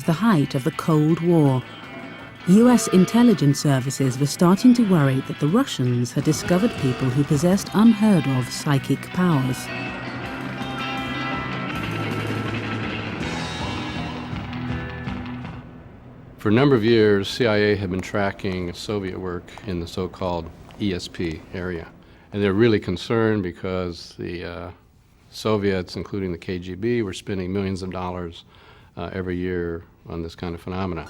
the height of the Cold War. US intelligence services were starting to worry that the Russians had discovered people who possessed unheard-of psychic powers. For a number of years, CIA had been tracking Soviet work in the so-called ESP area. And they're really concerned because the Soviets, including the KGB, were spending millions of dollars every year on this kind of phenomena.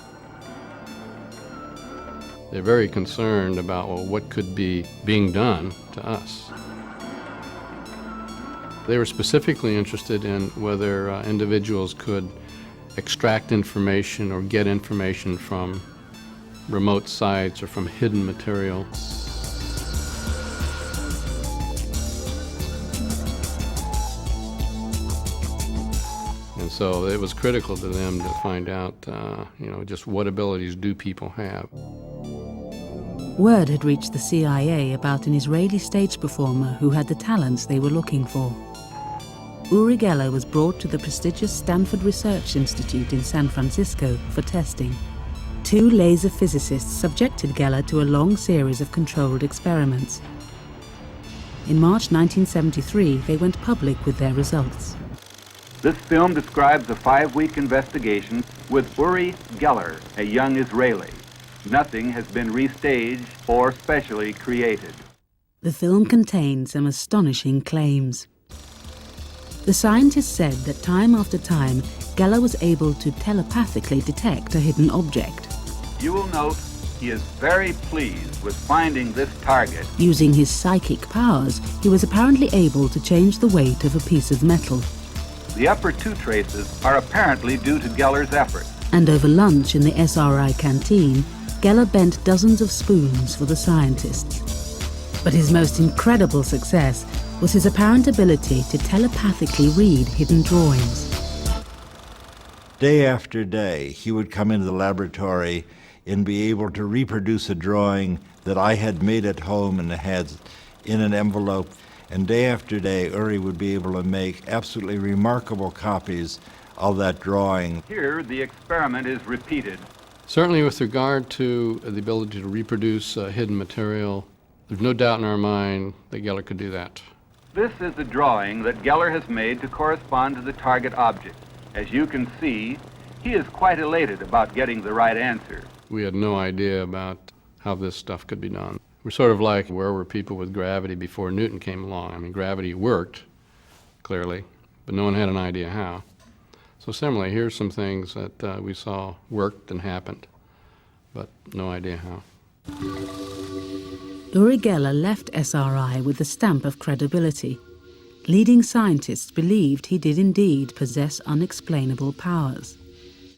They're very concerned about, well, what could be being done to us. They were specifically interested in whether individuals could extract information or get information from remote sites or from hidden material. And so it was critical to them to find out, just what abilities do people have. Word had reached the CIA about an Israeli stage performer who had the talents they were looking for. Uri Geller was brought to the prestigious Stanford Research Institute in San Francisco for testing. 2 laser physicists subjected Geller to a long series of controlled experiments. In March 1973, they went public with their results. This film describes a 5-week investigation with Uri Geller, a young Israeli. Nothing has been restaged or specially created. The film contained some astonishing claims. The scientists said that time after time, Geller was able to telepathically detect a hidden object. You will note he is very pleased with finding this target. Using his psychic powers, he was apparently able to change the weight of a piece of metal. The upper 2 traces are apparently due to Geller's efforts. And over lunch in the SRI canteen, Geller bent dozens of spoons for the scientists. But his most incredible success was his apparent ability to telepathically read hidden drawings. Day after day, he would come into the laboratory and be able to reproduce a drawing that I had made at home and had in an envelope. And day after day, Uri would be able to make absolutely remarkable copies of that drawing. Here, the experiment is repeated. Certainly with regard to the ability to reproduce hidden material, there's no doubt in our mind that Geller could do that. This is the drawing that Geller has made to correspond to the target object. As you can see, he is quite elated about getting the right answer. We had no idea about how this stuff could be done. We're sort of like, where were people with gravity before Newton came along? I mean, gravity worked, clearly, but no one had an idea how. So similarly, here's some things that we saw worked and happened, but no idea how. Uri Geller left SRI with the stamp of credibility. Leading scientists believed he did indeed possess unexplainable powers.